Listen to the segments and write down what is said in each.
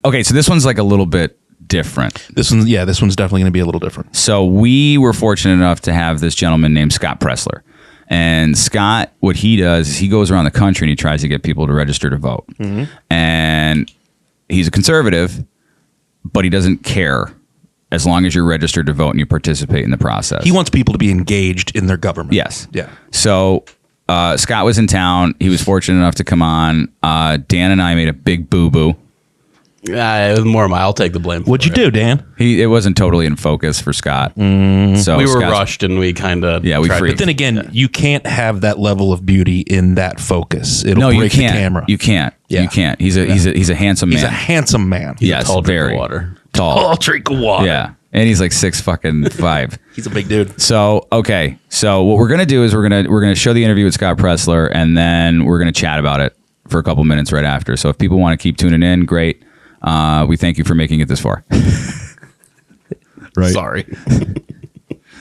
Okay, so this one's like a little bit different. This one's definitely going to be a little different. So we were fortunate enough to have this gentleman named Scott Presler. And Scott, what he does is he goes around the country and he tries to get people to register to vote. Mm-hmm. And he's a conservative, but he doesn't care as long as you're registered to vote and you participate in the process. He wants people to be engaged in their government. Yes. Yeah. So Scott was in town. He was fortunate enough to come on. Dan and I made a big boo-boo. It was more I'll take the blame. What'd you do, Dan? It wasn't totally in focus for Scott. So we were Scott's- rushed and we kind of we tried. freaked. But then again, you can't have that level of beauty in that focus. It'll you break can't. the camera. You can't. Yeah. You can't. He's a handsome man. He's a handsome man. yes, tall drink of very water. tall. I'll drink water. Yeah, and he's like 6'5". He's a big dude. So okay, so what we're gonna do is we're gonna show the interview with Scott Presler, and then we're gonna chat about it for a couple minutes right after. So if people want to keep tuning in, great. We thank you for making it this far. Right. Sorry.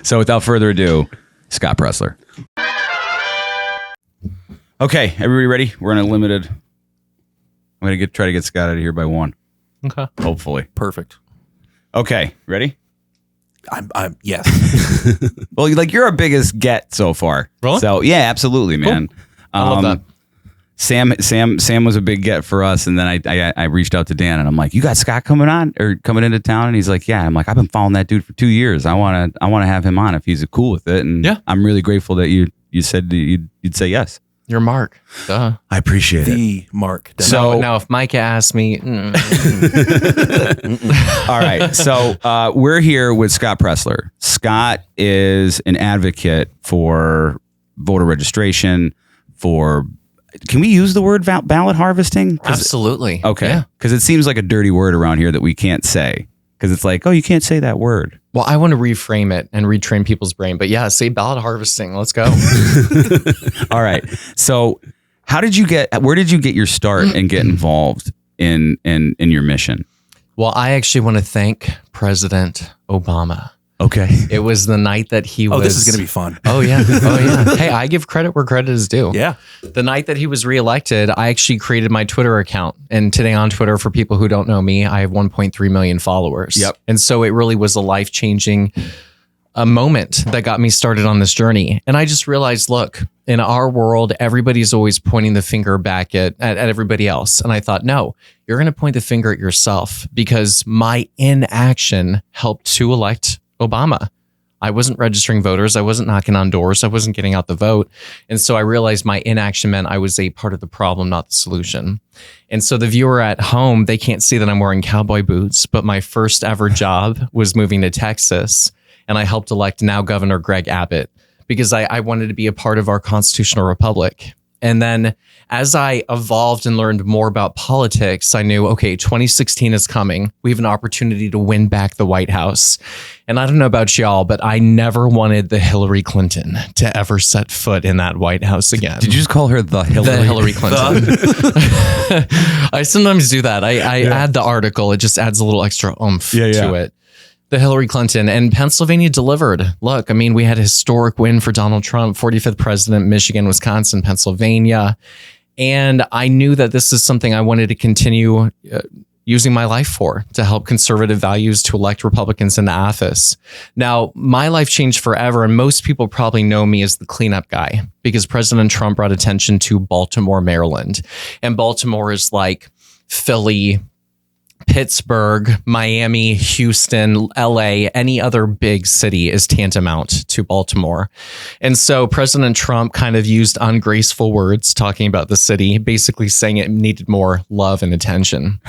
So without further ado, Scott Presler. Okay, everybody ready? We're in a limited. I'm gonna try to get Scott out of here by 1. Okay. Hopefully. Perfect. Okay, ready? I'm yes. Well, you're our biggest get so far. Really? So yeah, absolutely, man. I love that. Sam was a big get for us, and then I reached out to Dan and I'm like, you got Scott coming into town? And he's like, yeah. I'm like, I've been following that dude for 2 years. I want to have him on if he's cool with it. And yeah. I'm really grateful that you said that you'd say yes. You're Mark. Duh. I appreciate it. The Mark. So Now, if Micah asked me, all right. So we're here with Scott Presler. Scott is an advocate for voter registration, can we use the word ballot harvesting? absolutely. Okay. Yeah. Because it seems like a dirty word around here that we can't say. Because it's like, oh, you can't say that word. Well, I want to reframe it and retrain people's brain. But yeah, say ballot harvesting. Let's go. All right. So where did you get your start and get involved in your mission? Well, I actually want to thank President Obama. Okay. It was the night that he was. Oh, this is going to be fun. Oh, yeah. Oh, yeah. Hey, I give credit where credit is due. Yeah. The night that he was reelected, I actually created my Twitter account. And today on Twitter, for people who don't know me, I have 1.3 million followers. Yep. And so it really was a life-changing moment that got me started on this journey. And I just realized, look, in our world, everybody's always pointing the finger back at everybody else. And I thought, no, you're going to point the finger at yourself, because my inaction helped to elect Obama. I wasn't registering voters. I wasn't knocking on doors. I wasn't getting out the vote. And so I realized my inaction meant I was a part of the problem, not the solution. And so the viewer at home, they can't see that I'm wearing cowboy boots, but my first ever job was moving to Texas. And I helped elect now Governor Greg Abbott, because I wanted to be a part of our constitutional republic. And then as I evolved and learned more about politics, I knew, okay, 2016 is coming. We have an opportunity to win back the White House. And I don't know about y'all, but I never wanted the Hillary Clinton to ever set foot in that White House again. Did you just call her the Hillary? The Hillary Clinton. I sometimes do that. I add the article. It just adds a little extra oomph to it. The Hillary Clinton, and Pennsylvania delivered. Look, I mean, we had a historic win for Donald Trump, 45th president, Michigan, Wisconsin, Pennsylvania. And I knew that this is something I wanted to continue using my life for, to help conservative values to elect Republicans into office. Now, my life changed forever, and most people probably know me as the cleanup guy, because President Trump brought attention to Baltimore, Maryland. And Baltimore is like Philly, Pittsburgh, Miami, Houston, LA, any other big city is tantamount to Baltimore. And so President Trump kind of used ungraceful words talking about the city, basically saying it needed more love and attention.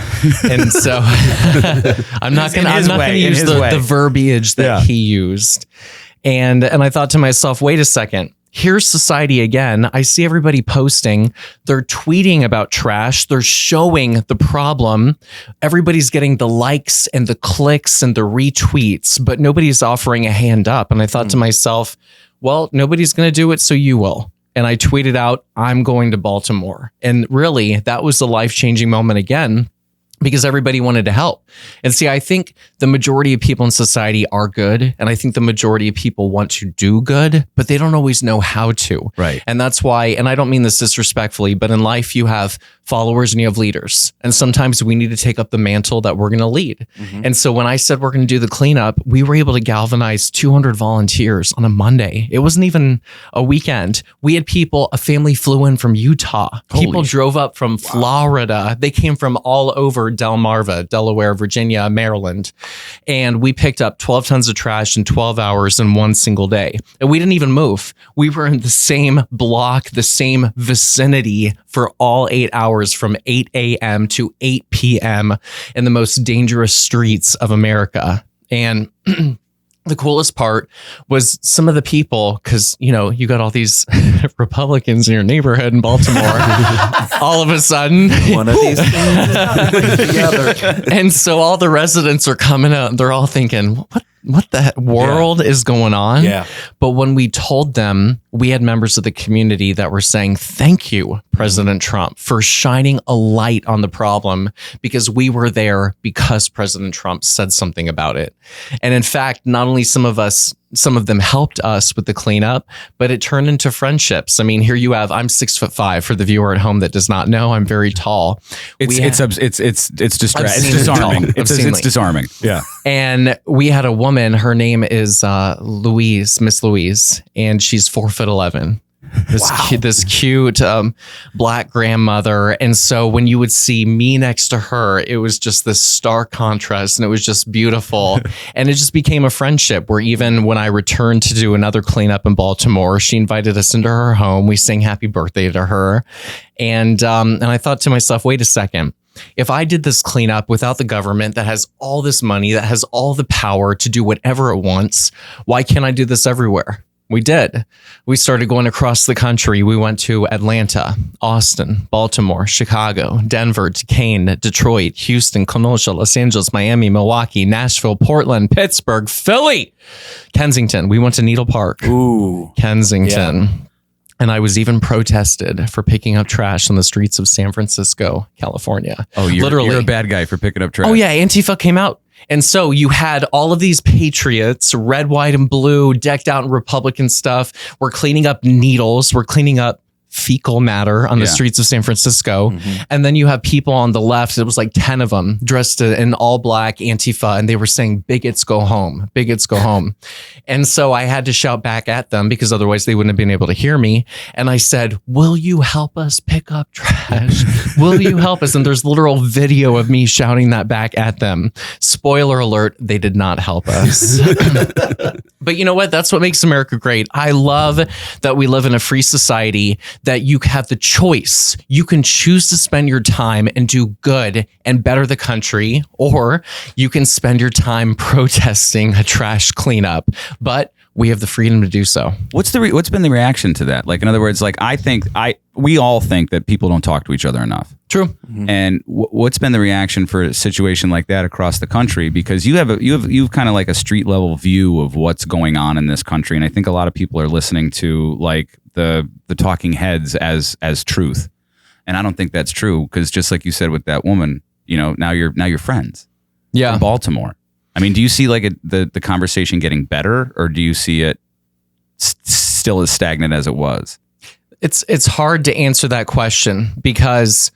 And so I'm not going to use the verbiage that he used. And I thought to myself, wait a second. Here's society again. I see everybody posting. They're tweeting about trash. They're showing the problem. Everybody's getting the likes and the clicks and the retweets, but nobody's offering a hand up. And I thought to myself, well, nobody's going to do it, so you will. And I tweeted out, I'm going to Baltimore. And really, that was a life-changing moment again, because everybody wanted to help. And see, I think the majority of people in society are good. And I think the majority of people want to do good, but they don't always know how to. Right. And that's why, and I don't mean this disrespectfully, but in life you have followers and you have leaders. And sometimes we need to take up the mantle that we're going to lead. And so when I said we're going to do the cleanup, we were able to galvanize 200 volunteers on a Monday. It wasn't even a weekend. We had people, a family flew in from Utah. People drove up from Florida. They came from all over Delmarva, Delaware, Virginia, Maryland. And we picked up 12 tons of trash in 12 hours in one single day. And we didn't even move. We were in the same block, the same vicinity for all 8 hours from 8 a.m. to 8 p.m. in the most dangerous streets of America. And the coolest part was some of the people, because, you know, you got all these Republicans in your neighborhood in Baltimore. All of a sudden, one of these things is together. And so all the residents are coming out and they're all thinking, what the world is going on? Yeah. But when we told them, we had members of the community that were saying, thank you, President Trump, for shining a light on the problem, because we were there because President Trump said something about it. And in fact, not only some of them helped us with the cleanup, but it turned into friendships. I mean, here you have, I'm 6'5" for the viewer at home that does not know, I'm very tall. It's disarming. It's disarming. Yeah. And we had a woman, her name is Miss Louise, and she's 4'11". This cute black grandmother. And so when you would see me next to her, it was just this stark contrast, and it was just beautiful. And it just became a friendship where even when I returned to do another cleanup in Baltimore, she invited us into her home. We sang happy birthday to her. And I thought to myself, wait a second. If I did this cleanup without the government that has all this money, that has all the power to do whatever it wants, why can't I do this everywhere? We did. We started going across the country. We went to Atlanta, Austin, Baltimore, Chicago, Denver, Duquesne, Detroit, Houston, Kenosha, Los Angeles, Miami, Milwaukee, Nashville, Portland, Pittsburgh, Philly, Kensington. We went to Needle Park. Ooh. Kensington. Yeah. And I was even protested for picking up trash on the streets of San Francisco, California. Oh, you're a bad guy for picking up trash. Oh, yeah. Antifa came out. And so you had all of these patriots, red, white, and blue, decked out in Republican stuff. We're cleaning up needles. We're cleaning up fecal matter on the streets of San Francisco. And then you have people on the left, it was like 10 of them dressed in all black Antifa, and they were saying, bigots go home, bigots go home. And so I had to shout back at them because otherwise they wouldn't have been able to hear me. And I said, will you help us pick up trash? Will you help us? And there's literal video of me shouting that back at them. Spoiler alert, they did not help us. But you know what? That's what makes America great. I love that we live in a free society, that you have the choice. You can choose to spend your time and do good and better the country, or you can spend your time protesting a trash cleanup. But we have the freedom to do so. What's been the reaction to that? Like, in other words, like we all think that people don't talk to each other enough. True. Mm-hmm. And what's been the reaction for a situation like that across the country? Because you have kind of like a street level view of what's going on in this country, and I think a lot of people are listening to like the talking heads as truth, and I don't think that's true, because just like you said with that woman, you know, now you're friends. Yeah. In Baltimore. I mean, do you see like the conversation getting better, or do you see it still as stagnant as it was? It's hard to answer that question, because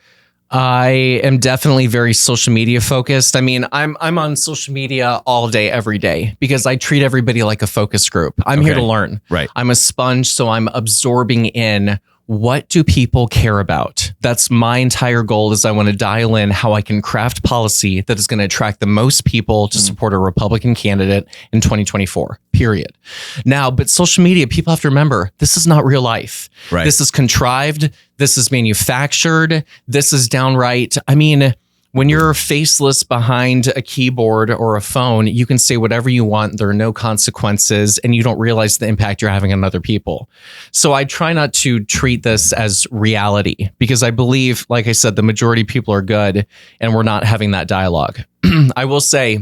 I am definitely very social media focused. I mean, I'm on social media all day, every day, because I treat everybody like a focus group. I'm here to learn. Right. I'm a sponge, so I'm absorbing in what do people care about. That's my entire goal, is I want to dial in how I can craft policy that is going to attract the most people to support a Republican candidate in 2024, period. Now, but social media, people have to remember, this is not real life. Right. This is contrived. This is manufactured. This is downright, I mean, when you're faceless behind a keyboard or a phone, you can say whatever you want. There are no consequences, and you don't realize the impact you're having on other people. So I try not to treat this as reality, because I believe, like I said, the majority of people are good, and we're not having that dialogue. I will say,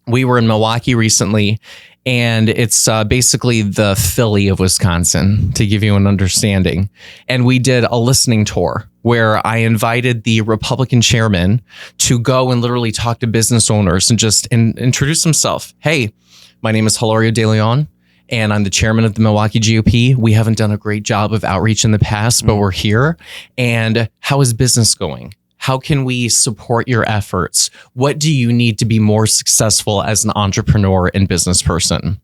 we were in Milwaukee recently, and it's basically the Philly of Wisconsin, to give you an understanding. And we did a listening tour where I invited the Republican chairman to go and literally talk to business owners and just introduce himself. Hey, my name is Hilario De Leon, and I'm the chairman of the Milwaukee GOP. We haven't done a great job of outreach in the past, but we're here. And how is business going? How can we support your efforts? What do you need to be more successful as an entrepreneur and business person?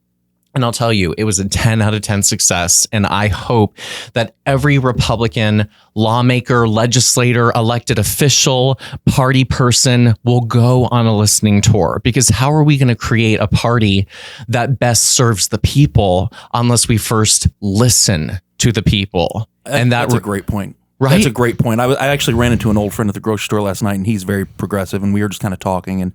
And I'll tell you, it was a 10 out of 10 success. And I hope that every Republican lawmaker, legislator, elected official, party person will go on a listening tour. Because how are we going to create a party that best serves the people unless we first listen to the people? And that's a great point. Right? That's a great point. I actually ran into an old friend at the grocery store last night, and he's very progressive, and we were just kind of talking and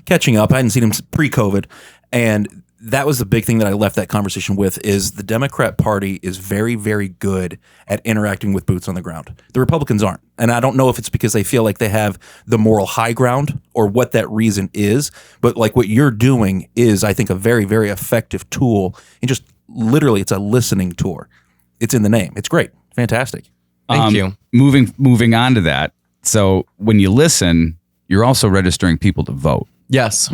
catching up. I hadn't seen him pre-COVID, and that was the big thing that I left that conversation with is the Democrat Party is very, very good at interacting with boots on the ground. The Republicans aren't. And I don't know if it's because they feel like they have the moral high ground or what that reason is, but like what you're doing is, I think, a very, very effective tool. And just literally, it's a listening tour. It's in the name. It's great. Fantastic. Thank you. Moving on to that. So when you listen, you're also registering people to vote. Yes.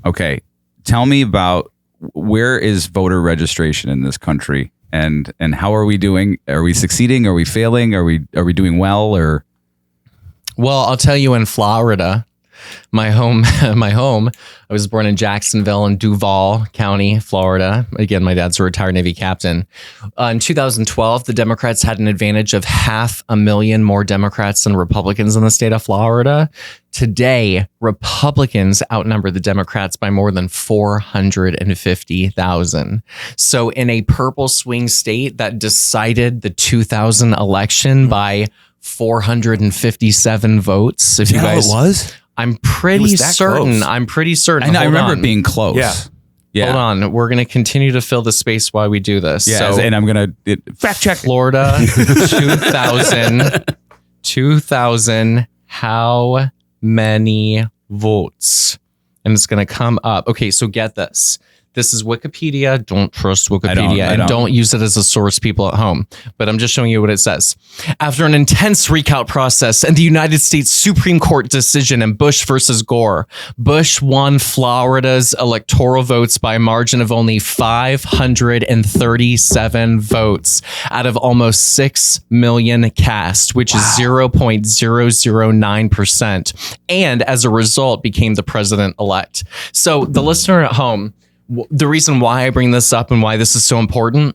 Okay. Tell me about where is voter registration in this country, and how are we doing? Are we succeeding? Are we failing? Are we doing well? Or well, I'll tell you, in Florida, my home. I was born in Jacksonville in Duval County, Florida. Again, my dad's a retired Navy captain. In 2012, the Democrats had an advantage of 500,000 more Democrats than Republicans in the state of Florida. Today, Republicans outnumber the Democrats by more than 450,000. So in a purple swing state that decided the 2000 election by 457 votes. If you guys, it was? I'm pretty certain. Close. I'm pretty certain. I remember on. it being close. Yeah. Hold on. We're going to continue to fill the space while we do this. Yeah, So, and I'm going to fact check. Florida, 2000, how many votes? And it's going to come up. Okay, so get this. This is Wikipedia. Don't trust Wikipedia. Don't use it as a source, people at home. But I'm just showing you what it says. After an intense recount process and the United States Supreme Court decision in Bush versus Gore, Bush won Florida's electoral votes by a margin of only 537 votes out of almost 6 million cast, which is 0.009%. And as a result, became the president-elect. So the listener at home, the reason why I bring this up and why this is so important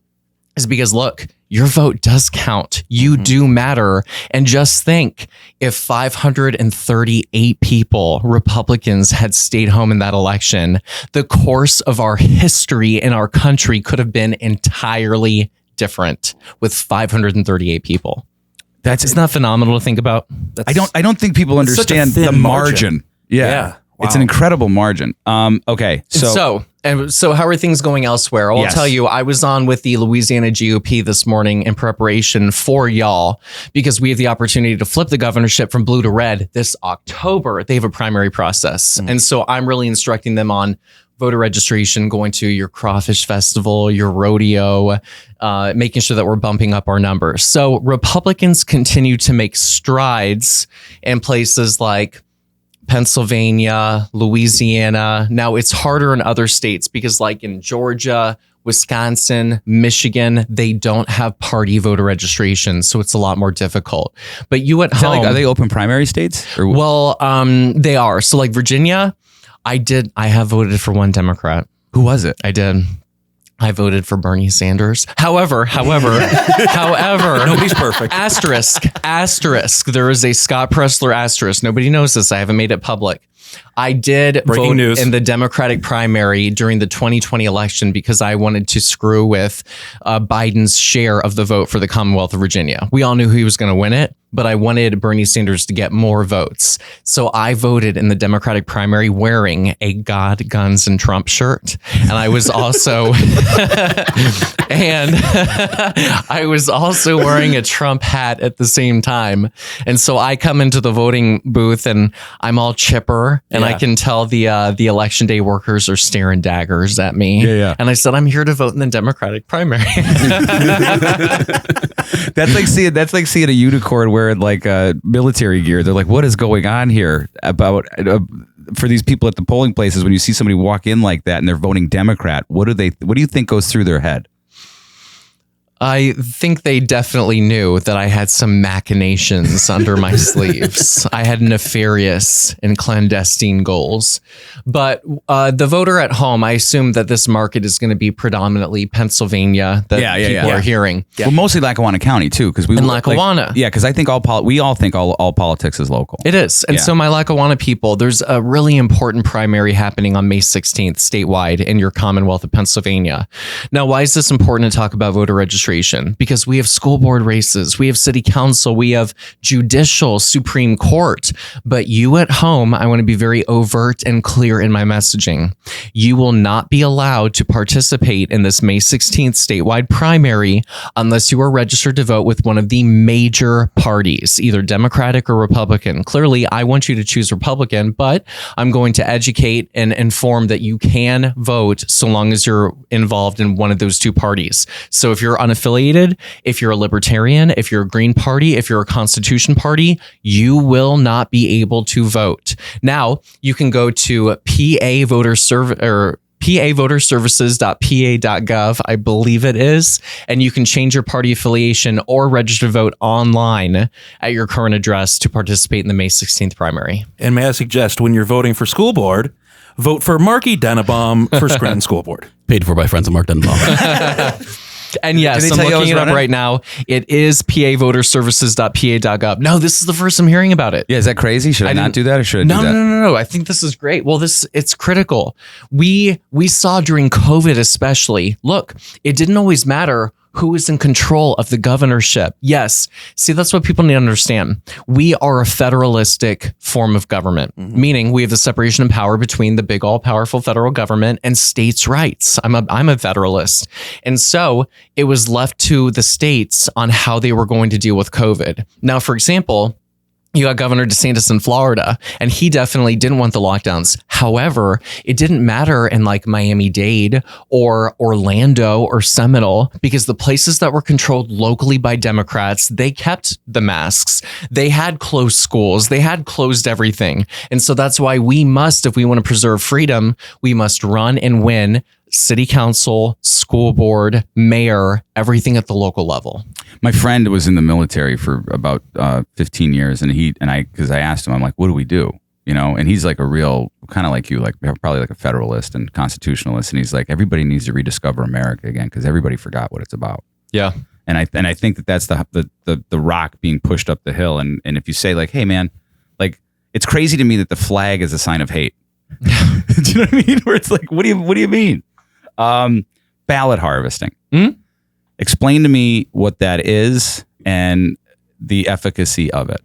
is because, look, your vote does count. You do matter. And just think, if 538 people, Republicans, had stayed home in that election, the course of our history in our country could have been entirely different with 538 people. Isn't that phenomenal to think about? I don't think people understand the margin. Yeah. Wow. It's an incredible margin. Okay. So how are things going elsewhere? Well, Yes. I'll tell you, I was on with the Louisiana GOP this morning in preparation for y'all because we have the opportunity to flip the governorship from blue to red this October. They have a primary process. And so I'm really instructing them on voter registration, going to your crawfish festival, your rodeo, making sure that we're bumping up our numbers. So Republicans continue to make strides in places like Pennsylvania, Louisiana. Now it's harder in other states because like in Georgia, Wisconsin, Michigan, they don't have party voter registration. So it's a lot more difficult. But you at home, are they open primary states? Or? Well, they are. So like Virginia, I have voted for one Democrat. Who was it? I did. I voted for Bernie Sanders. However, Nobody's perfect. Asterisk. There is a Scott Presler asterisk. Nobody knows this. I haven't made it public. I did vote in the Democratic primary during the 2020 election because I wanted to screw with Biden's share of the vote for the Commonwealth of Virginia. We all knew he was going to win it, but I wanted Bernie Sanders to get more votes. So I voted in the Democratic primary wearing a God, Guns, and Trump shirt. And I was also I was also wearing a Trump hat at the same time. And so I come into the voting booth and I'm all chipper. And I can tell the election day workers are staring daggers at me. Yeah. And I said, I'm here to vote in the Democratic primary. That's like seeing a unicorn wearing like military gear. They're like, what is going on here about for these people at the polling places? When you see somebody walk in like that and they're voting Democrat, what do you think goes through their head? I think they definitely knew that I had some machinations under my sleeves. I had nefarious and clandestine goals. But the voter at home, I assume that this market is going to be predominantly Pennsylvania that people are hearing. Yeah. Well, mostly Lackawanna County too, because Lackawanna. Because I think we all think all politics is local. It is. And so my Lackawanna people, there's a really important primary happening on May 16th statewide in your Commonwealth of Pennsylvania. Now, why is this important to talk about voter registration? Because we have school board races, we have city council, we have judicial, Supreme Court. But you at home, I want to be very overt and clear in my messaging. You will not be allowed to participate in this May 16th statewide primary unless you are registered to vote with one of the major parties, either Democratic or Republican. Clearly, I want you to choose Republican, but I'm going to educate and inform that you can vote so long as you're involved in one of those two parties. So if you're unaffiliated, if you're a libertarian, if you're a Green Party, if you're a Constitution Party, you will not be able to vote. Now, you can go to pavoterservices.pa.gov, I believe it is, and you can change your party affiliation or register to vote online at your current address to participate in the May 16th primary. And may I suggest, when you're voting for school board, vote for Marky Dennebaum for Scranton School Board. Paid for by friends of Mark Dennebaum. And yes, I'm looking it up right now. It is pavoterservices.pa.gov. No, this is the first I'm hearing about it. Yeah, is that crazy? Should I not do that, or should I do that? No. I think this is great. Well, it's critical. We saw during COVID especially, look, it didn't always matter who is in control of the governorship. Yes. See, that's what people need to understand. We are a federalistic form of government, meaning we have the separation of power between the big, all powerful federal government and states' rights. I'm a federalist. And so it was left to the states on how they were going to deal with COVID. Now, for example, you got Governor DeSantis in Florida, and he definitely didn't want the lockdowns. However, it didn't matter in like Miami-Dade or Orlando or Seminole, because the places that were controlled locally by Democrats, they kept the masks. They had closed schools. They had closed everything. And so that's why we must, if we want to preserve freedom, we must run and win city council, school board, mayor, everything at the local level. My friend was in the military for about 15 years, and because I asked him, I'm like, what do we do? You know, and he's like a real, kind of like you, like probably like a federalist and constitutionalist, and he's like, everybody needs to rediscover America again because everybody forgot what it's about. Yeah, and I think that's the rock being pushed up the hill, and if you say like, hey man, like it's crazy to me that the flag is a sign of hate. Do you know what I mean? Where it's like, what do you mean? Ballot harvesting. Explain to me what that is and the efficacy of it.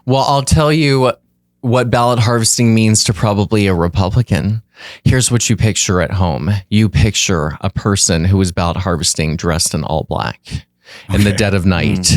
Well, I'll tell you what ballot harvesting means to probably a Republican. Here's what you picture at home. You picture a person who is ballot harvesting dressed in all black in the dead of night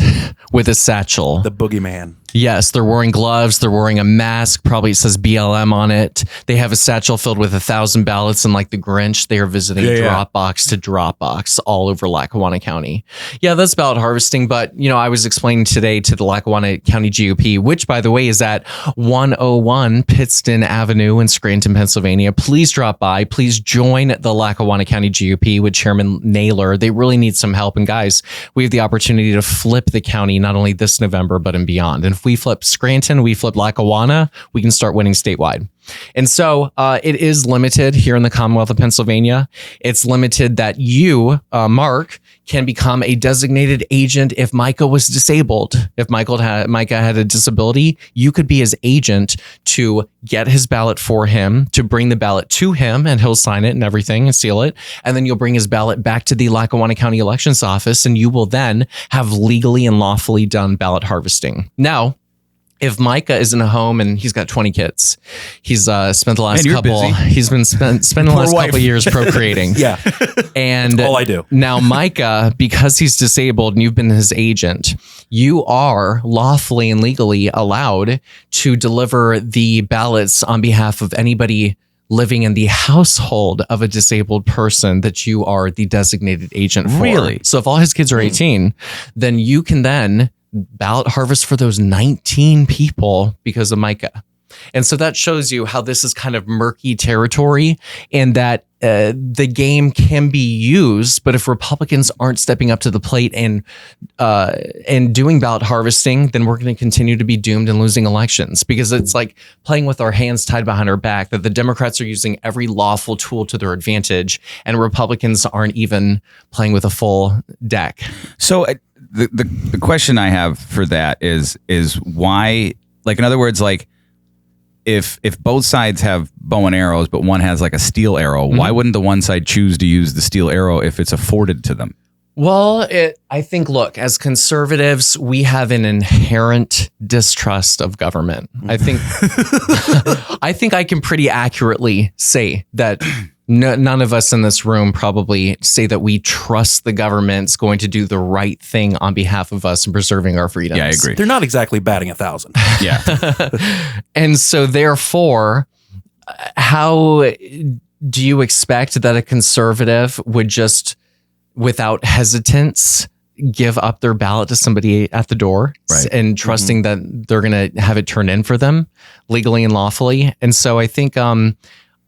with a satchel. The boogeyman. Yes, they're wearing gloves. They're wearing a mask. Probably it says BLM on it. They have a satchel filled with 1,000 ballots, and like the Grinch, they are visiting Dropbox to Dropbox all over Lackawanna County. Yeah, that's ballot harvesting. But, you know, I was explaining today to the Lackawanna County GOP, which, by the way, is at 101 Pittston Avenue in Scranton, Pennsylvania. Please drop by. Please join the Lackawanna County GOP with Chairman Naylor. They really need some help. And guys, we have the opportunity to flip the county not only this November, but and beyond. And if we flip Scranton, we flip Lackawanna, we can start winning statewide. And so it is limited here in the Commonwealth of Pennsylvania. It's limited that you, Mark, can become a designated agent if Micah was disabled. If Micah had a disability, you could be his agent to get his ballot for him, to bring the ballot to him, and he'll sign it and everything and seal it. And then you'll bring his ballot back to the Lackawanna County Elections Office, and you will then have legally and lawfully done ballot harvesting. Now, if Micah is in a home and he's got 20 kids, he's spent the last spending the last couple of years procreating. Yeah. And that's all I do. Now, Micah, because he's disabled and you've been his agent, you are lawfully and legally allowed to deliver the ballots on behalf of anybody living in the household of a disabled person that you are the designated agent for. Really? So if all his kids are 18, then you can then ballot harvest for those 19 people because of Micah. And so that shows you how this is kind of murky territory, and that the game can be used. But if Republicans aren't stepping up to the plate and doing ballot harvesting, then we're going to continue to be doomed and losing elections, because it's like playing with our hands tied behind our back, that the Democrats are using every lawful tool to their advantage and Republicans aren't even playing with a full deck. So the question I have for that is why, like, in other words, like, if both sides have bow and arrows, but one has like a steel arrow, why wouldn't the one side choose to use the steel arrow if it's afforded to them? Well, I think, look, as conservatives, we have an inherent distrust of government. I think I can pretty accurately say that none of us in this room probably say that we trust the government's going to do the right thing on behalf of us and preserving our freedoms. Yeah, I agree. They're not exactly batting 1,000. Yeah. And so therefore, how do you expect that a conservative would just, without hesitance, give up their ballot to somebody at the door, right, and trusting that they're going to have it turned in for them legally and lawfully? And so I think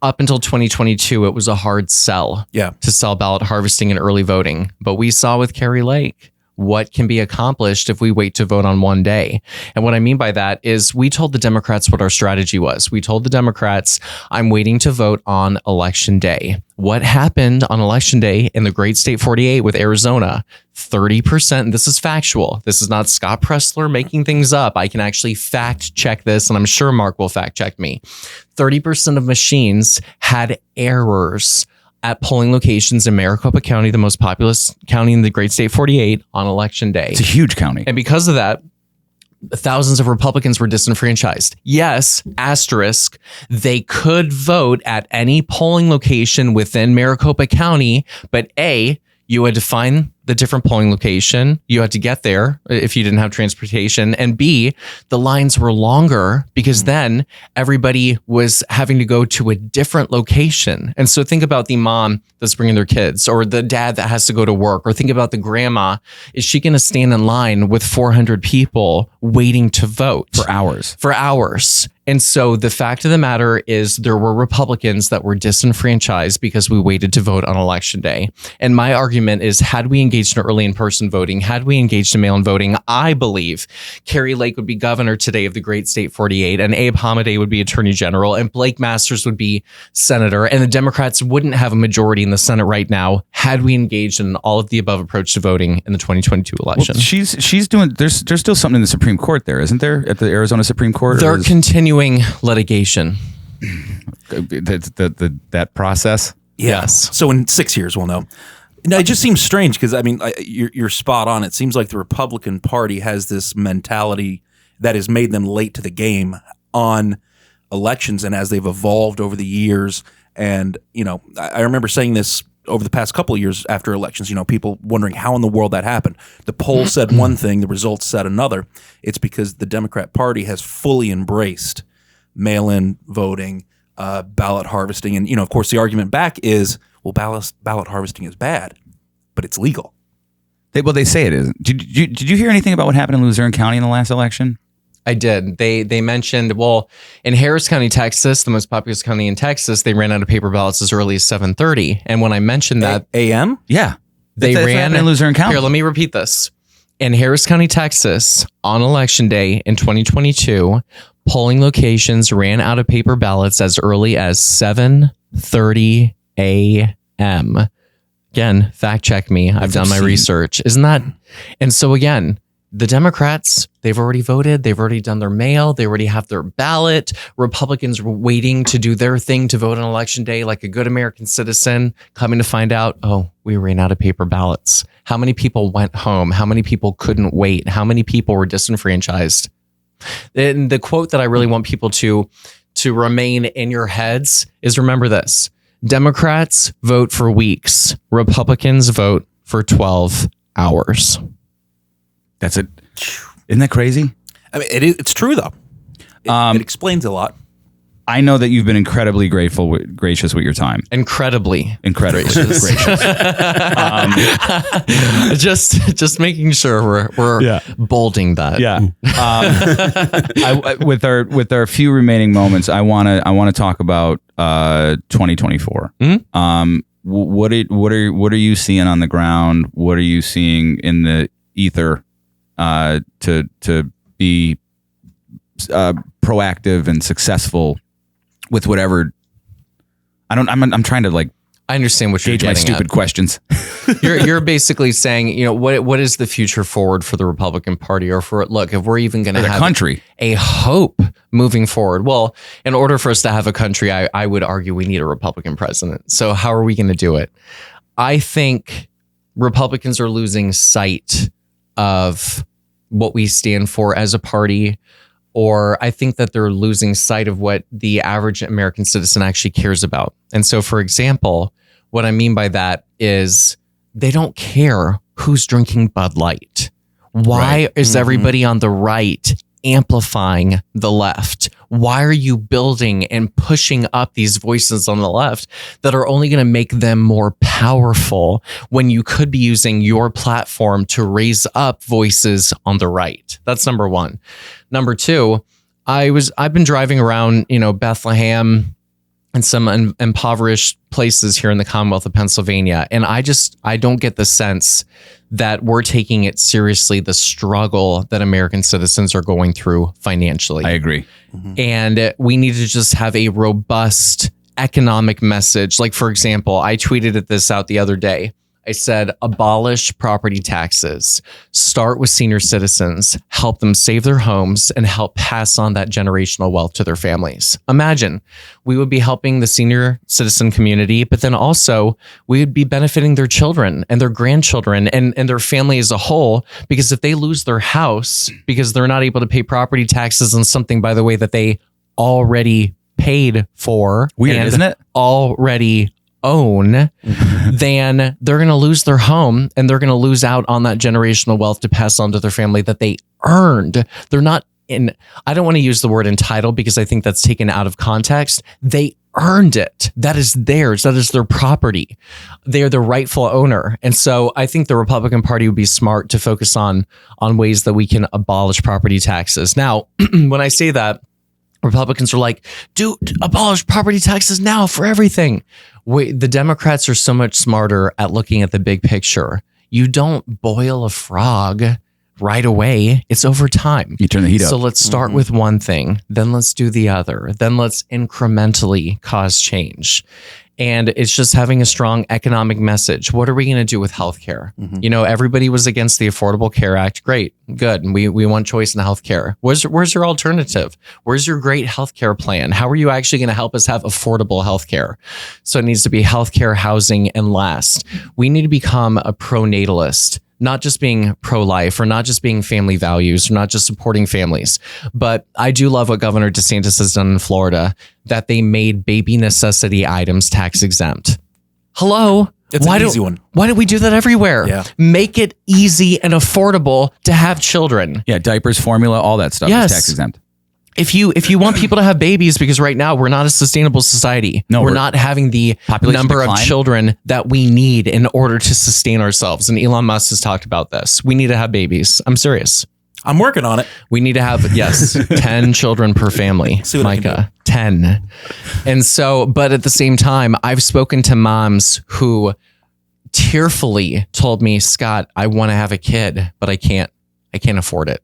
up until 2022, it was a hard sell to sell ballot harvesting and early voting. But we saw with Kari Lake what can be accomplished if we wait to vote on one day. And what I mean by that is we told the Democrats what our strategy was. We told the Democrats, I'm waiting to vote on election day. What happened on election day in the great state 48 with Arizona? 30%. This is factual. This is not Scott Presler making things up. I can actually fact check this, and I'm sure Mark will fact check me. 30% of machines had errors at polling locations in Maricopa County, the most populous county in the great state 48, on election day. It's a huge county. And because of that, thousands of Republicans were disenfranchised. Yes, asterisk, they could vote at any polling location within Maricopa County, but A, you had to find the different polling location. You had to get there if you didn't have transportation. And B, the lines were longer because then everybody was having to go to a different location. And so think about the mom that's bringing their kids, or the dad that has to go to work, or think about the grandma. Is she going to stand in line with 400 people waiting to vote? For hours. For hours. And so the fact of the matter is there were Republicans that were disenfranchised because we waited to vote on election day. And my argument is, had we engaged in early in-person voting, had we engaged in mail-in voting, I believe Kari Lake would be governor today of the great state 48, and Abe Hamadeh would be attorney general, and Blake Masters would be senator, and the Democrats wouldn't have a majority in the Senate right now had we engaged in all of the above approach to voting in the 2022 election. Well, she's doing, there's still something in the Supreme Court there, isn't there? At the Arizona Supreme Court? They're continuing litigation. That process? Yes. So in 6 years, we'll know. No, it just seems strange because, I mean, you're spot on. It seems like the Republican Party has this mentality that has made them late to the game on elections and as they've evolved over the years. And, you know, I remember saying this over the past couple of years after elections, you know, people wondering how in the world that happened. The poll said one thing, the results said another. It's because the Democrat Party has fully embraced mail-in voting, ballot harvesting. And, you know, of course, the argument back is, well, ballot harvesting is bad, but it's legal. They say it isn't. Did you hear anything about what happened in Luzerne County in the last election? I did. They mentioned, well, in Harris County, Texas, the most populous county in Texas, they ran out of paper ballots as early as 7:30. And when I mentioned that, AM? Yeah, they ran in Luzerne County. Here, let me repeat this. In Harris County, Texas, on election day in 2022, polling locations ran out of paper ballots as early as 7:30 a.m. Again, fact check me. I've done my research. Isn't that? And so again, the Democrats, they've already voted. They've already done their mail. They already have their ballot. Republicans were waiting to do their thing to vote on election day like a good American citizen, coming to find out, oh, we ran out of paper ballots. How many people went home? How many people couldn't wait? How many people were disenfranchised? And the quote that I really want people to remain in your heads is, remember this: Democrats vote for weeks. Republicans vote for 12 hours. That's it. Isn't that crazy? I mean, it's true, though. It explains a lot. I know that you've been incredibly gracious with your time. Incredibly gracious. Just making sure we're bolding that. Yeah. With our few remaining moments, I want to talk about 2024. Mm-hmm. What are you seeing on the ground? What are you seeing in the ether to be proactive and successful with whatever? I'm trying to like I understand what you're gauge my getting stupid at. questions. You're basically saying, what is the future forward for the Republican Party, or if we're even going to have a country, a hope moving forward? Well, in order for us to have a country, I would argue we need a Republican president. So how are we going to do it? I think Republicans are losing sight of what we stand for as a party, or I think that they're losing sight of what the average American citizen actually cares about. And so, for example, what I mean by that is they don't care who's drinking Bud Light. Why is everybody on the right amplifying the left? Why are you building and pushing up these voices on the left that are only going to make them more powerful when you could be using your platform to raise up voices on the right? That's number one. Number two, I've been driving around, Bethlehem and some impoverished places here in the Commonwealth of Pennsylvania, and I don't get the sense that we're taking it seriously, the struggle that American citizens are going through financially. I agree. And we need to just have a robust economic message. Like, for example, I tweeted this out the other day. I said, abolish property taxes, start with senior citizens, help them save their homes, and help pass on that generational wealth to their families. Imagine we would be helping the senior citizen community, but then also we would be benefiting their children and their grandchildren and their family as a whole, because if they lose their house because they're not able to pay property taxes on something, by the way, that they already paid for, weird, isn't it? Already own, then they're going to lose their home and they're going to lose out on that generational wealth to pass on to their family that they earned. They're not I don't want to use the word entitled because I think that's taken out of context. They earned it. That is theirs. That is their property. They are the rightful owner. And so I think the Republican Party would be smart to focus on ways that we can abolish property taxes. Now, when I say that, Republicans are like, dude, abolish property taxes now for everything. The Democrats are so much smarter at looking at the big picture. You don't boil a frog right away. It's over time. You turn the heat up. So let's start with one thing, then let's do the other, then let's incrementally cause change. And it's just having a strong economic message. What are we going to do with healthcare? Everybody was against the Affordable Care Act. Great, good. And we want choice in healthcare. Where's your alternative? Where's your great healthcare plan? How are you actually going to help us have affordable healthcare? So it needs to be healthcare, housing, and last. We need to become a pro-natalist. Not just being pro-life or not just being family values or not just supporting families. But I do love what Governor DeSantis has done in Florida, that they made baby necessity items tax exempt. Hello? It's an easy one. Why don't we do that everywhere? Yeah. Make it easy and affordable to have children. Yeah, diapers, formula, all that stuff is tax exempt. If you want people to have babies, because right now we're not a sustainable society. No, we're not having the number of children that we need in order to sustain ourselves. And Elon Musk has talked about this. We need to have babies. I'm serious. I'm working on it. We need to have, 10 children per family. See what I can Micah, 10. And so, but at the same time, I've spoken to moms who tearfully told me, Scott, I want to have a kid, but I can't afford it.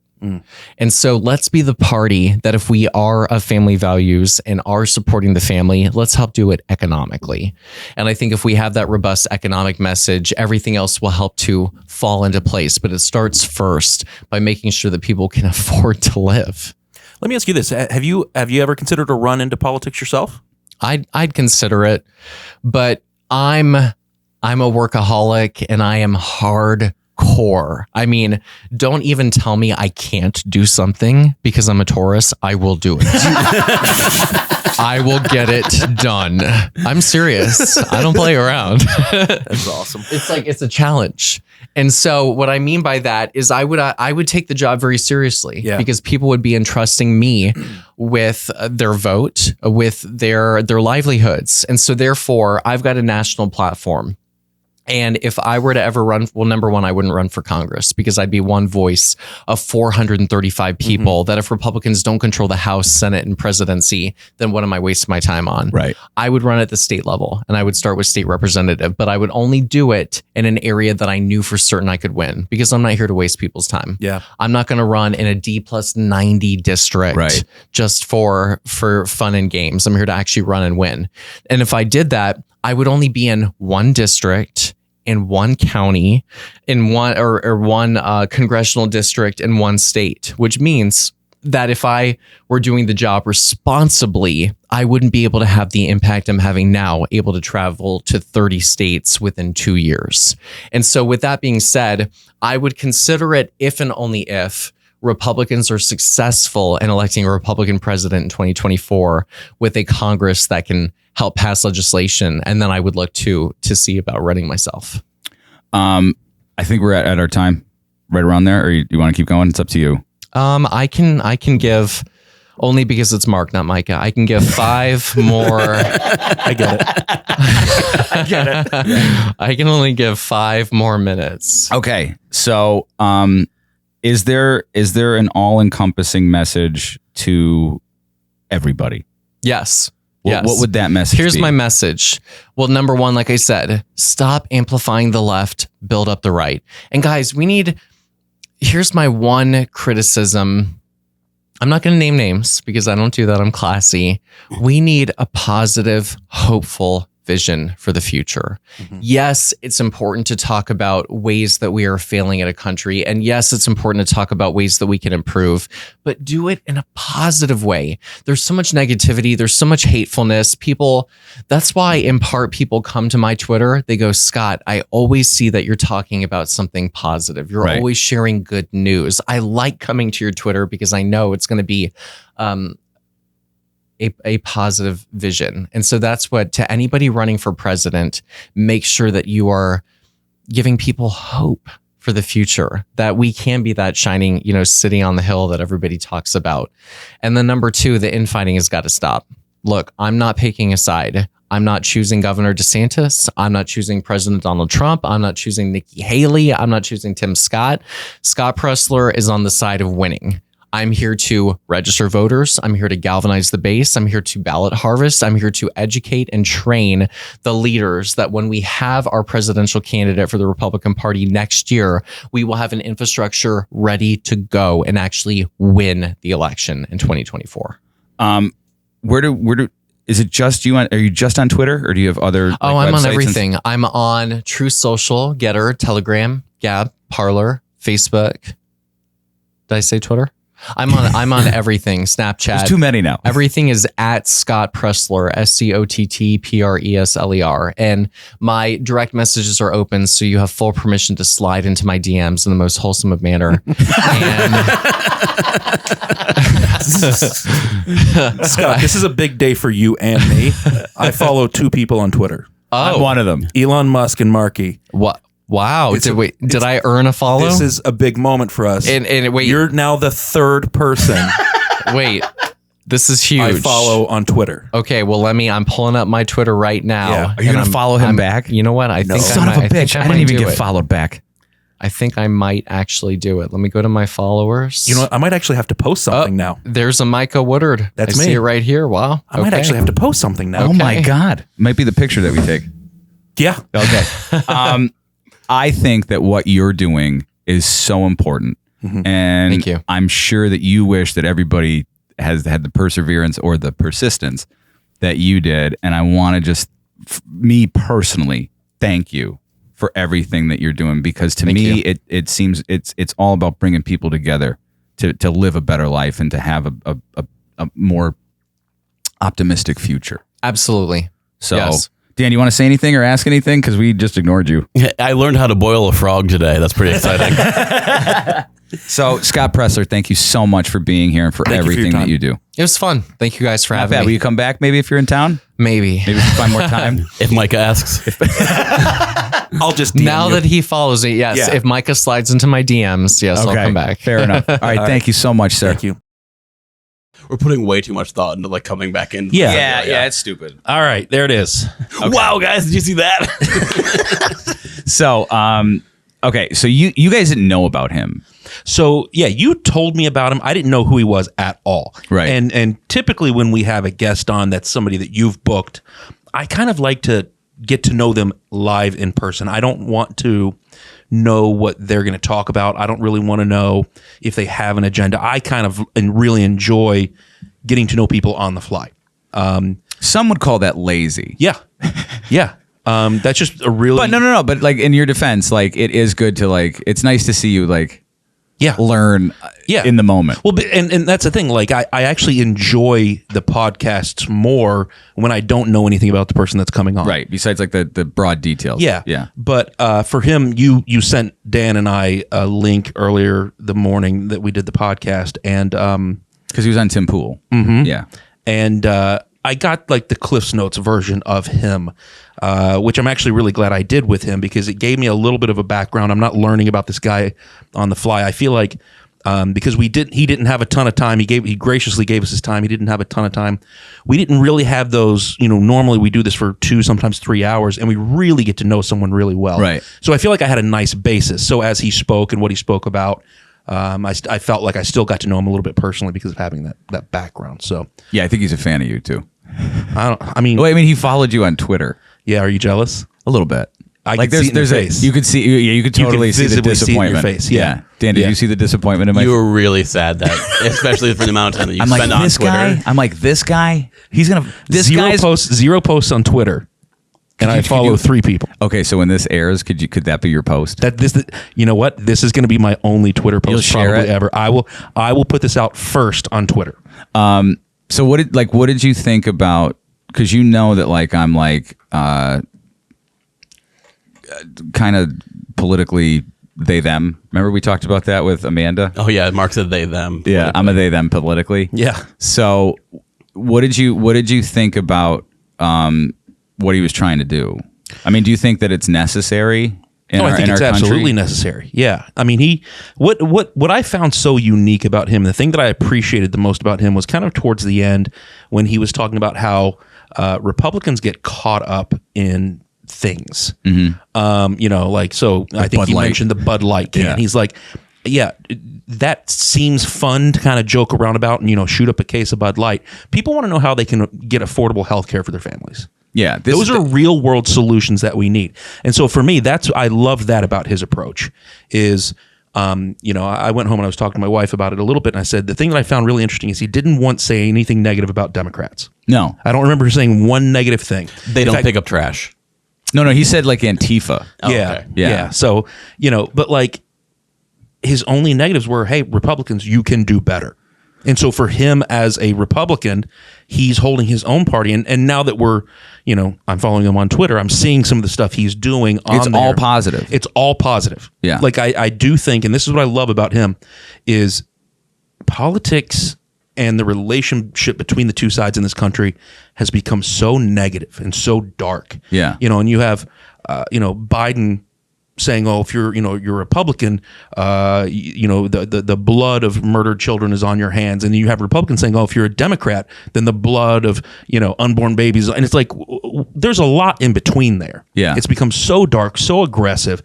And so let's be the party that if we are of family values and are supporting the family, let's help do it economically. And I think if we have that robust economic message, everything else will help to fall into place. But it starts first by making sure that people can afford to live. Let me ask you this. Have you ever considered a run into politics yourself? I'd consider it, but I'm a workaholic and I am hard core. I mean, don't even tell me I can't do something because I'm a Taurus. I will do it. I will get it done. I'm serious. I don't play around. That's awesome. It's a challenge. And so what I mean by that is I would take the job very seriously because people would be entrusting me with their vote, with their livelihoods. And so therefore I've got a national platform. And if I were to ever run, well, number one, I wouldn't run for Congress because I'd be one voice of 435 people that if Republicans don't control the House, Senate, and presidency, then what am I wasting my time on? Right. I would run at the state level and I would start with state representative, but I would only do it in an area that I knew for certain I could win because I'm not here to waste people's time. Yeah. I'm not going to run in a D+90 district just for fun and games. I'm here to actually run and win. And if I did that, I would only be in one district, in one county, in one or one congressional district in one state, which means that if I were doing the job responsibly, I wouldn't be able to have the impact I'm having now, able to travel to 30 states within 2 years. And so with that being said, I would consider it if and only if Republicans are successful in electing a Republican president in 2024 with a Congress that can help pass legislation. And then I would look to see about running myself. I think we're at our time right around there, or you want to keep going? It's up to you. I can give, only because it's Mark, not Micah, I can give 5 more. I get it. I get it. I can only give 5 more minutes. Okay. So, is there an all-encompassing message to everybody? Yes. What would that message Here's be? my message. Well, number one, like I said, stop amplifying the left, build up the right. And guys, here's my one criticism. I'm not going to name names because I don't do that. I'm classy. We need a positive, hopeful vision for the future. Yes, it's important to talk about ways that we are failing at a country. And yes, it's important to talk about ways that we can improve, but do it in a positive way. There's so much negativity. There's so much hatefulness. That's why in part people come to my Twitter. They go, Scott, I always see that you're talking about something positive. You're always sharing good news. I like coming to your Twitter because I know it's going to be, a positive vision. And so that's what, to anybody running for president, make sure that you are giving people hope for the future, that we can be that shining, city on the hill that everybody talks about. And then number 2, the infighting has got to stop. Look, I'm not picking a side. I'm not choosing Governor DeSantis. I'm not choosing President Donald Trump. I'm not choosing Nikki Haley. I'm not choosing Tim Scott. Scott Presler is on the side of winning. I'm here to register voters. I'm here to galvanize the base. I'm here to ballot harvest. I'm here to educate and train the leaders that when we have our presidential candidate for the Republican Party next year, we will have an infrastructure ready to go and actually win the election in 2024. Is it just you? Are you just on Twitter, or do you have other? I'm on everything. I'm on True Social, Getter, Telegram, Gab, Parler, Facebook. Did I say Twitter? I'm on everything. Snapchat. There's too many now. Everything is at Scott Presler, SCOTTPRESLER. And my direct messages are open, so you have full permission to slide into my DMs in the most wholesome of manner. Scott, this is a big day for you and me. I follow 2 people on Twitter. I'm one of them. Elon Musk and Marky. What? Wow. Did I earn a follow? This is a big moment for us. And wait. You're now the 3rd person wait. This is huge. I follow on Twitter. Okay, well, I'm pulling up my Twitter right now. Yeah. Are you going to follow him back? You know what? I think Son of a bitch. I didn't even get followed back. I think I might actually do it. Let me go to my followers. You know what? I might actually have to post something now. There's a Micah Woodard. That's I me. see it right here. Wow. I might actually have to post something now. Oh my God. Might be the picture that we take. Yeah. Okay. I think that what you're doing is so important. And Thank you. I'm sure that you wish that everybody has had the perseverance or the persistence that you did. And I want to just, me personally, thank you for everything that you're doing, because to me, it seems it's all about bringing people together to live a better life and to have a more optimistic future. Absolutely. So Yes. Dan, you want to say anything or ask anything? Because we just ignored you. I learned how to boil a frog today. That's pretty exciting. So, Scott Presler, thank you so much for being here and for everything that you do. It was fun. Thank you guys for Not having bad. me. Will you come back maybe if you're in town? Maybe. Maybe we can find more time. If Micah asks. I'll just DM Now you. that he follows me, yes. Yeah. If Micah slides into my DMs, yes, I'll come back. Fair enough. All right. Thank you so much, sir. Thank you. We're putting way too much thought into like coming back in. Yeah. It's stupid. All right, there it is. Wow, guys, did you see that? So, okay. So you guys didn't know about him. So yeah, you told me about him. I didn't know who he was at all. Right. And typically when we have a guest on that's somebody that you've booked, I kind of like to get to know them live in person. I don't want to know what they're going to talk about. I don't really want to know if they have an agenda. I kind of really enjoy getting to know people on the fly. Some would call that lazy. Yeah. Yeah. That's just a really But no. But like in your defense, like it is good to like. It's nice to see you like learn in the moment. Well, and that's the thing. Like I actually enjoy the podcasts more when I don't know anything about the person that's coming on. Right. Besides like the broad details. Yeah. Yeah. But for him, you sent Dan and I a link earlier the morning that we did the podcast, and Because he was on Tim Pool. Mm-hmm. Yeah. and I got like the Cliff's Notes version of him, which I'm actually really glad I did with him because it gave me a little bit of a background. I'm not learning about this guy on the fly. I feel like because he didn't have a ton of time. He graciously gave us his time. He didn't have a ton of time. We didn't really have those. Normally we do this for 2, sometimes 3 hours, and we really get to know someone really well. Right. So I feel like I had a nice basis. So as he spoke and what he spoke about. I felt like I still got to know him a little bit personally because of having that background. So Yeah. I think he's a fan of you too. I mean, he followed you on Twitter. yeah. Are you jealous? A little bit. I could see it in your face. You could see. Yeah, you could You could totally see the visibly see it in your disappointment. face, yeah. Dan, did Yeah. you see the disappointment in my? You were really sad that, especially for the amount of time that you I'm like spend on this Twitter. guy. I'm like this guy. He's gonna. This zero guy's posts on Twitter, and I could follow you- 3 people. Okay, so when this airs, could that be your post? You know what? This is going to be my only Twitter You'll post share probably it? ever. I will put this out first on Twitter. So what did you think about? Because you know that like I'm like kind of politically they them. Remember we talked about that with Amanda? Oh yeah, Mark said they them. Yeah, I'm a they them politically. Yeah. So what did you think about what he was trying to do? I mean, do you think that it's necessary in No, our I think in it's our country? absolutely necessary. Yeah. I mean, what I found so unique about him, the thing that I appreciated the most about him was kind of towards the end when he was talking about how Republicans get caught up in things. Like, so I think Bud he Light. mentioned the Bud Light can. Yeah. He's like, yeah, that seems fun to kind of joke around about and, shoot up a case of Bud Light. People want to know how they can get affordable health care for their families. Yeah, Those are real world solutions that we need. And so for me, I love that about his approach is, I went home and I was talking to my wife about it a little bit. And I said, the thing that I found really interesting is he didn't once say anything negative about Democrats. No. I don't remember saying one negative thing. They In don't fact, pick up trash. No, he said like Antifa. Yeah. okay. Yeah. So, but like his only negatives were, hey, Republicans, you can do better. And so for him as a Republican, he's holding his own party. And now that we're, I'm following him on Twitter, I'm seeing some of the stuff he's doing on It's there. all positive. It's all positive. Yeah. Like I do think, and this is what I love about him, is politics and the relationship between the two sides in this country has become so negative and so dark. Yeah. And you have, Biden saying, "Oh, if you're a Republican, the blood of murdered children is on your hands," and you have Republicans saying, "Oh, if you're a Democrat, then the blood of unborn babies," and it's like there's a lot in between there. Yeah. It's become so dark, so aggressive,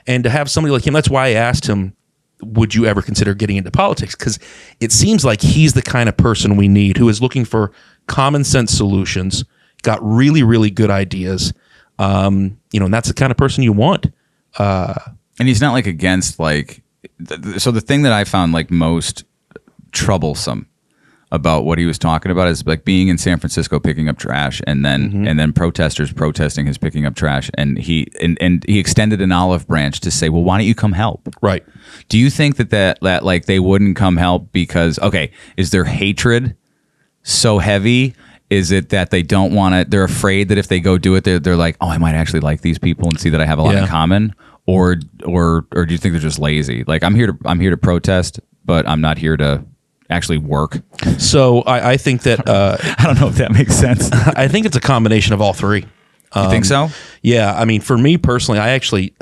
and to have somebody like him, that's why I asked him, would you ever consider getting into politics? Because it seems like he's the kind of person we need who is looking for common sense solutions, got really, really good ideas, and that's the kind of person you want. And he's not like against like so the thing that I found like most troublesome about what he was talking about is like being in San Francisco picking up trash and then protesters protesting his picking up trash, and he extended an olive branch to say, well, why don't you come help? Right. Do you think that like they wouldn't come help because is their hatred so heavy Is it that they don't want to? They're afraid that if they go do it, they're like, oh, I might actually like these people and see that I have a lot in common, or do you think they're just lazy? Like I'm here to protest, but I'm not here to actually work. So I think that I don't know if that makes sense. I think it's a combination of all three. You think so? Yeah, I mean, for me personally, I actually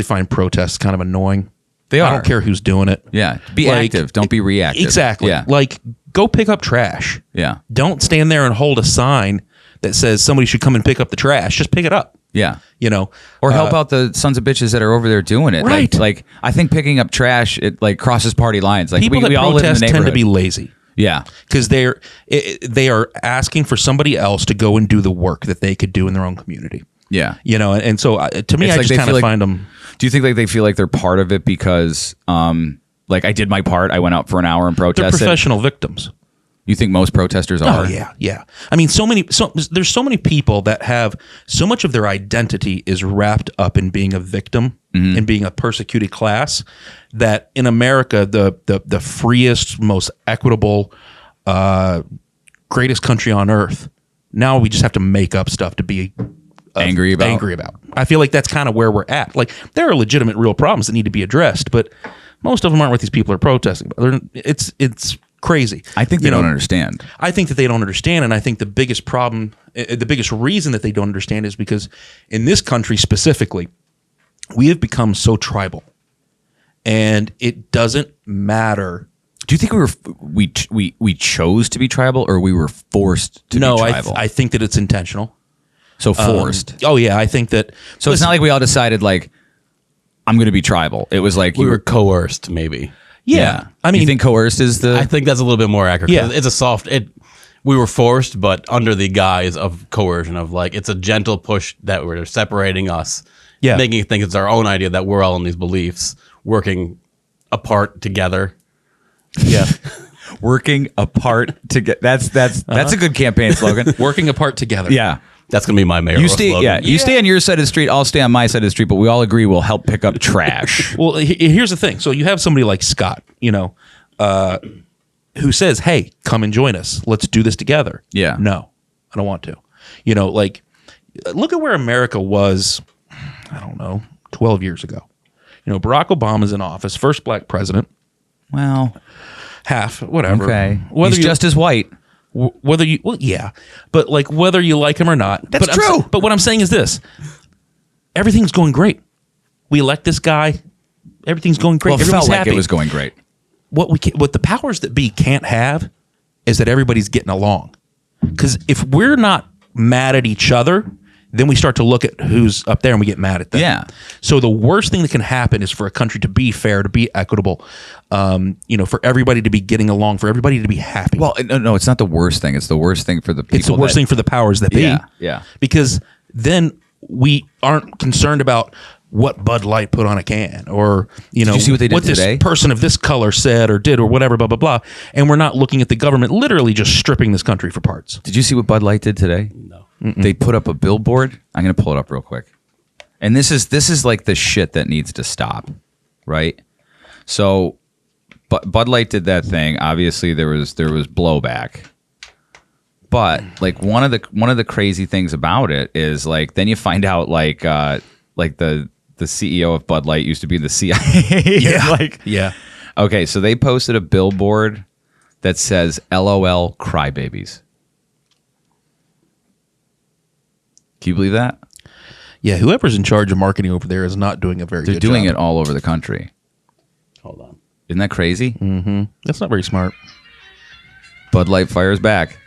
find protests kind of annoying. They are. I don't care who's doing it. Yeah, be active. Don't be reactive. Exactly. Yeah. Like, go pick up trash. Yeah. Don't stand there and hold a sign that says somebody should come and pick up the trash. Just pick it up. Yeah. You know, or help out the sons of bitches that are over there doing it. Right. Like I think picking up trash, it like crosses party lines. Like people we that all live in the protest tend to neighborhood. be lazy. Yeah. Because they are asking for somebody else to go and do the work that they could do in their own community. Yeah. You know, and so to me, It's I like just they kind feel of like- find them. Do you think like they feel like they're part of it because like I did my part, I went out for an hour and They're protested? professional victims. You think most protesters are? Oh yeah. I mean, there's so many people that have so much of their identity is wrapped up in being a victim and being a persecuted class that in America, the freest, most equitable, greatest country on earth. Now we just have to make up stuff to be Angry about. I feel like that's kind of where we're at. Like there are legitimate, real problems that need to be addressed, but most of them aren't what these people are protesting about. It's crazy. I think they don't understand. I think that they don't understand, and I think the biggest problem, the biggest reason that they don't understand is because in this country specifically, we have become so tribal, and it doesn't matter. Do you think we chose to be tribal, or we were forced to be tribal? I think that it's intentional. So forced. Oh yeah, I think that. So it's not like we all decided like I'm going to be tribal. It was like We were coerced, maybe. Yeah, I mean, you think coerced is the? I think that's a little bit more accurate. Yeah. It's a soft. We were forced, but under the guise of coercion, of like it's a gentle push that we're separating us, making it think it's our own idea that we're all in these beliefs, working apart together. Yeah, working apart to get. That's a good campaign slogan. working apart together. Yeah. That's gonna be my mayoral slogan. You stay on your side of the street, I'll stay on my side of the street, but we all agree we'll help pick up trash. Well, here's the thing. So you have somebody like Scott, you know, who says, "Hey, come and join us. Let's do this together." Yeah. No, I don't want to. You know, like look at where America was. I don't know, 12 years ago. You know, Barack Obama's in office, first black president. Well, half, whatever. Okay. Whether He's just as white. Whether you, well, yeah, but like whether you like him or not. That's true. But what I'm saying is this: everything's going great. We elect this guy. Everything's going great. Well, it Everyone's felt like happy. it was going great. What the powers that be can't have is that everybody's getting along. Because if we're not mad at each other, then we start to look at who's up there and we get mad at them. Yeah. So the worst thing that can happen is for a country to be fair, to be equitable, you know, for everybody to be getting along, for everybody to be happy. Well, no, it's not the worst thing. It's the worst thing for the people. It's the worst thing for the powers that be. Yeah, yeah. Because then we aren't concerned about what Bud Light put on a can, or you know, you see what they did today? This person of this color said or did or whatever, blah blah blah. And we're not looking at the government literally just stripping this country for parts. Did you see what Bud Light did today? No. They put up a billboard. I'm going to pull it up real quick. And this is like the shit that needs to stop, right? So, Bud Light did that thing. Obviously, there was blowback. But like one of the crazy things about it is like then you find out like the CEO of Bud Light used to be in the CIA. Yeah. Okay, so they posted a billboard that says "LOL Crybabies." Can you believe that? Yeah, whoever's in charge of marketing over there is not doing a very good job. They're doing it all over the country. Hold on. Isn't that crazy? That's not very smart. Bud Light fires back.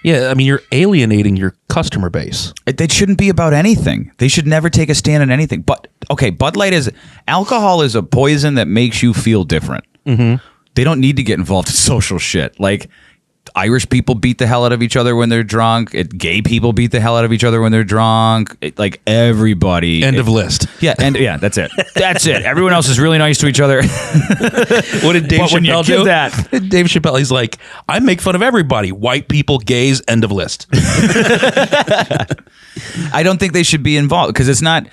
Yeah, I mean, you're alienating your customer base. They shouldn't be about anything. They should never take a stand on anything. But okay, Bud Light alcohol is a poison that makes you feel different. Mm-hmm. They don't need to get involved in social shit. Like Irish people beat the hell out of each other when they're drunk. Gay people beat the hell out of each other when they're drunk. Like everybody. End of list. Yeah, that's it. That's it. Everyone else is really nice to each other. What did Dave Chappelle do? Dave Chappelle, he's like, I make fun of everybody. White people, gays, end of list. I don't think they should be involved because it's not.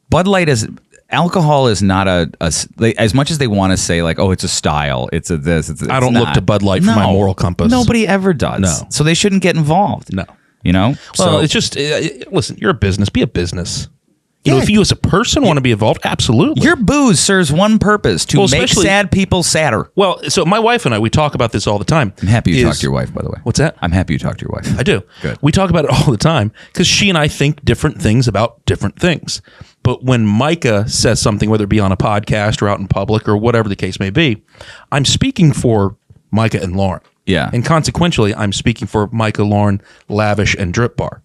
Bud Light alcohol is not as much as they want to say like, oh, it's a style, it's a this. It's I don't not. look to Bud Light for my moral compass. Nobody ever does. No. So they shouldn't get involved. No. You know? Well, So it's just listen. You're a business. Be a business. You know, if you as a person want to be involved, absolutely. your booze serves one purpose: to make especially- sad people sadder. Well, so my wife and I, we talk about this all the time. I'm happy you talk to your wife, by the way. What's that? I'm happy you talk to your wife. I do. Good. We talk about it all the time because she and I think different things about different things. But when Micah says something, whether it be on a podcast or out in public or whatever the case may be, I'm speaking for Micah and Lauren. Yeah. And consequentially, I'm speaking for Micah, Lauren, Lavish, and Drip Bar.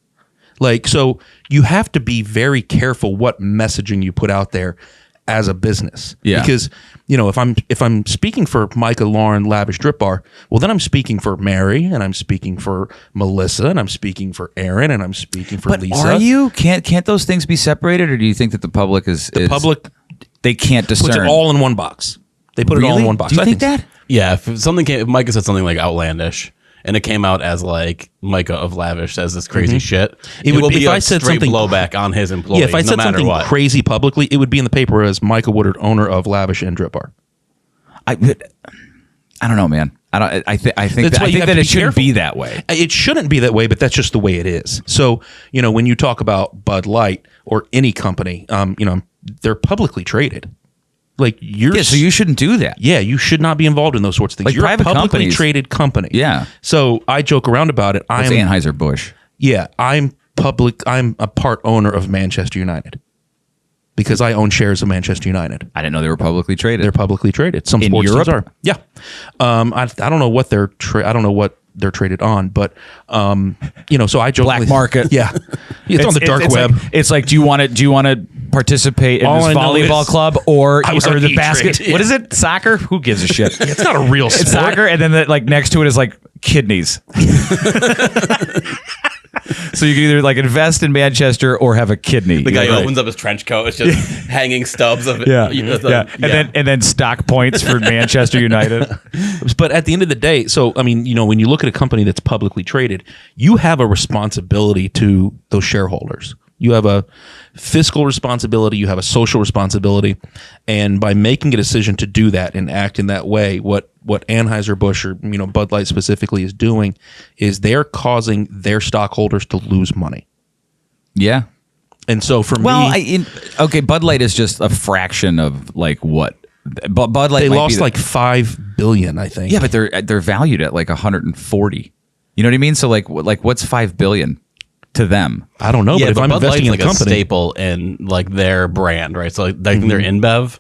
Like, so you have to be very careful what messaging you put out there as a business. Yeah. Because, you know, if I'm speaking for Micah, Lauren, Lavish, Drip Bar, well, then I'm speaking for Mary, and I'm speaking for Melissa, and I'm speaking for Aaron, and I'm speaking for But Lisa. are you? Can't those things be separated, or do you think that the public is Public they can't discern? puts it all in one box. They put it all in Really? one box. Do you I think that? Yeah, if Micah said something like outlandish, and it came out as like Micah of Lavish says this crazy shit, It would be if a I said straight something- blowback on his employees. Yeah, if I said no matter something what. crazy publicly, it would be in the paper as Micah Woodard, owner of Lavish and Drip Bar. I don't know, man. I think That's why you that have to it be shouldn't careful. be that way. It shouldn't be that way, but that's just the way it is. So, you know, when you talk about Bud Light or any company, you know, they're publicly traded. Like you're, Yeah, so you shouldn't do that. yeah, you should not be involved in those sorts of things. Like You're a private publicly companies- traded company. Yeah. So I joke around about it. It's I'm Anheuser-Busch. I'm a part owner of Manchester United because I own shares of Manchester United. I didn't know they were publicly traded. They're publicly traded. Some In sports teams Europe? are. Yeah. I don't know what I don't know what they're traded on, but you know, so I jokingly, Black market. Yeah. It's on the dark web. Like, do you want to participate in All this I know volleyball is club or I was or on the E-Trade. basket? Yeah. What is it? Soccer? Who gives a shit? It's not a real sport. It's soccer, and then like next to it is like kidneys. So you can either like invest in Manchester or have a kidney. the guy Right. opens up his trench coat, it's just hanging stubs of it. Yeah, You know, yeah. And then stock points for Manchester United. But at the end of the day, so I mean, you know, when you look at a company that's publicly traded, you have a responsibility to those shareholders. You have a fiscal responsibility, you have a social responsibility, and by making a decision to do that and act in that way, what Anheuser-Busch or you know Bud Light specifically is doing is they're causing their stockholders to lose money. Yeah. And so for Well, me, okay, Bud Light is just a fraction of like what. But Bud Light they might lost be like $5 billion, I think. yeah, but they're valued at like 140. You know what I mean? So like what's $5 billion to them? I don't know, Yeah, but if I'm Bud investing Light's in like a company, staple in like their brand, right? So like they're InBev.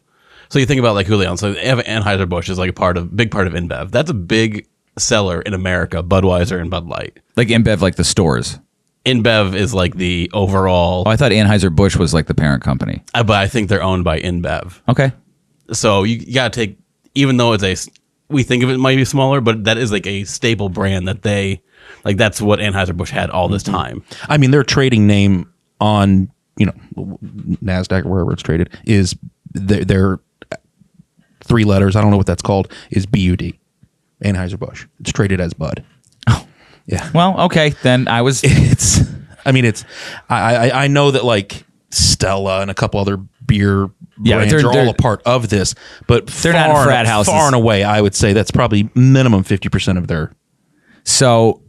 So you think about like Julian. So they have Anheuser-Busch is like big part of InBev. That's a big seller in America. Budweiser and Bud Light. Like InBev, like the stores. InBev is like the overall, Oh, I thought Anheuser-Busch was like the parent company. but I think they're owned by InBev. Okay. So you got to take, even though we think of it might be smaller, but that is like a staple brand that like that's what Anheuser-Busch had all this time. I mean, their trading name on, you know, NASDAQ or wherever it's traded is their 3 letters. I don't know what that's called, is BUD, Anheuser-Busch. It's traded as Bud. Oh. Yeah. Well, okay. Then I was. I know that like Stella and a couple other beer Yeah, brands they're- are all a part of this, but They're not in frat houses. far and away, I would say that's probably minimum 50% of their So,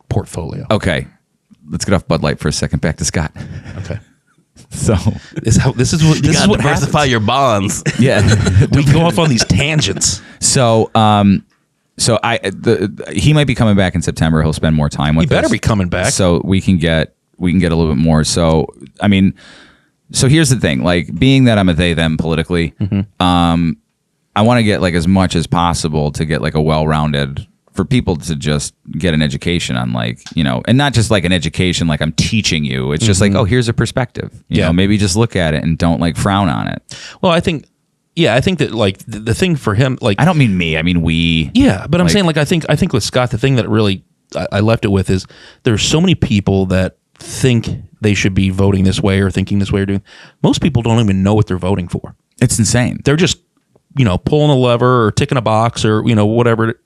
portfolio. okay. Let's get off Bud Light for a second. Back to Scott. Okay. So, This is what Diversify happens. your bonds. yeah. We go off on these tangents. So, he might be coming back in September. He'll spend more time with He better us. be coming back. So we can get a little bit more. So, I mean, so here's the thing, like being that I'm a they, them politically, I want to get like as much as possible to get like a well-rounded, for people to just get an education on like, you know, and not just like an education, like I'm teaching you. It's just like, oh, here's a perspective, you know, maybe just look at it and don't like frown on it. Well, I think that like the thing for him, like I don't mean me, I mean we. yeah, but I'm like- saying like I think with Scott, the thing that really I left it with is there's so many people that think they should be voting this way or thinking this way or doing. Most people don't even know what they're voting for. It's insane. They're just, you know, pulling a lever or ticking a box or, you know, whatever.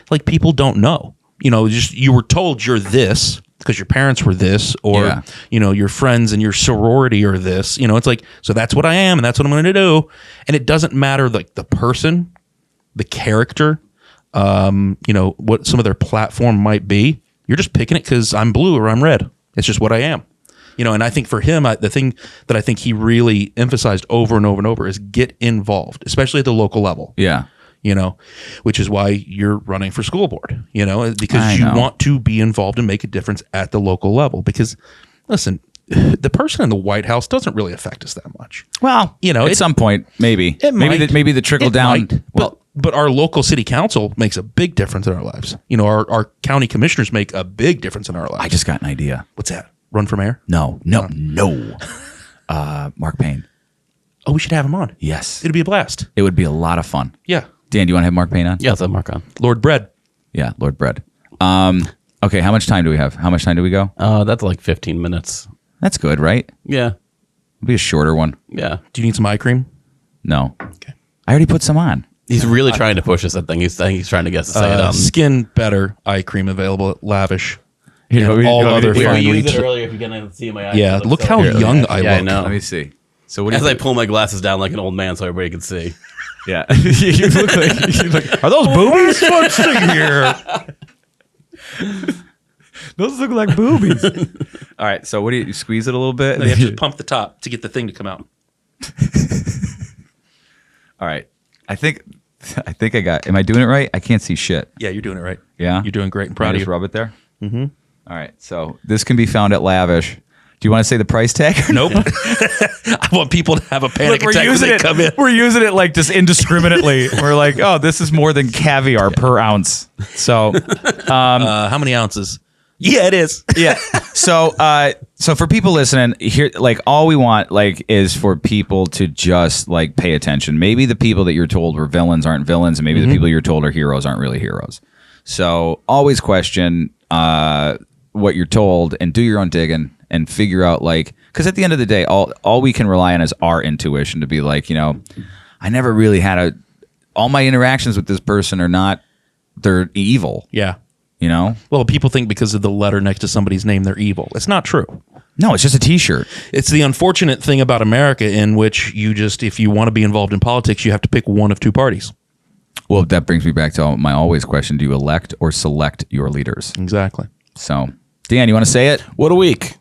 Like people don't know, you know, just you were told you're this because your parents were this, or Yeah. your friends and your sorority are this. It's like, so that's what I am, and that's what I'm going to do. And it doesn't matter like the person, the character, what some of their platform might be. You're just picking it because I'm blue or I'm red. It's just what I am. And I think for him, the thing that I think he really emphasized over and over and over is get involved, especially at the local level. Yeah. Which is why you're running for school board, because you want to be involved and make a difference at the local level. Because, listen, the person in the White House doesn't really affect us that much. Well, at some point, maybe. Maybe the trickle down. But our local city council makes a big difference in our lives. Our county commissioners make a big difference in our lives. I just got an idea. What's that? Run for mayor? No. Mark Payne. Oh, we should have him on. Yes. It'd be a blast. It would be a lot of fun. Yeah. Dan, do you want to have Mark Payne on? Yeah, let's have Mark on. Lord Bread. Yeah, Lord Bread. Okay, how much time do we have? How much time do we go? That's like 15 minutes. That's good, right? Yeah. It'll be a shorter one. Yeah. Do you need some eye cream? No. Okay. I already put some on. He's really trying to push us that thing. He's trying to get us to say it. Skin Better eye cream available at Lavish. Here, And all other We fine used it retail. earlier if you can see my eyes. Yeah, It looks look so how good. young I Yeah, I look. know. Let me see. So what do As you I pull my glasses down like an old man so everybody can see. Yeah. you look Are those boobies? Let's see here. those look like boobies. All right, so what do you squeeze it a little bit? No, you have to just pump the top to get the thing to come out. All right. I think I got. Am I doing it right? I can't see shit. Yeah, you're doing it right. Yeah? You're doing great and Can I proud of just you. rub it there? Mm-hmm. All right. So this can be found at Lavish. Do you want to say the price tag? Nope. I want people to have a panic attack when they come in. We're using it like just indiscriminately. We're like, oh, this is more than caviar per ounce. So How many ounces? Yeah, it is. yeah. So for people listening here, like all we want like is for people to just like pay attention. Maybe the people that you're told were villains aren't villains, and maybe the people you're told are heroes aren't really heroes. So always question what you're told and do your own digging and figure out like, because at the end of the day, all we can rely on is our intuition to be like, I never really had all my interactions with this person are not, they're evil. Yeah. Well, people think because of the letter next to somebody's name, they're evil. It's not true. no, it's just a t-shirt. It's the unfortunate thing about America in which if you want to be involved in politics, you have to pick one of two parties. Well, that brings me back to my always question. Do you elect or select your leaders? Exactly. So, Dan, you want to say it? What a week.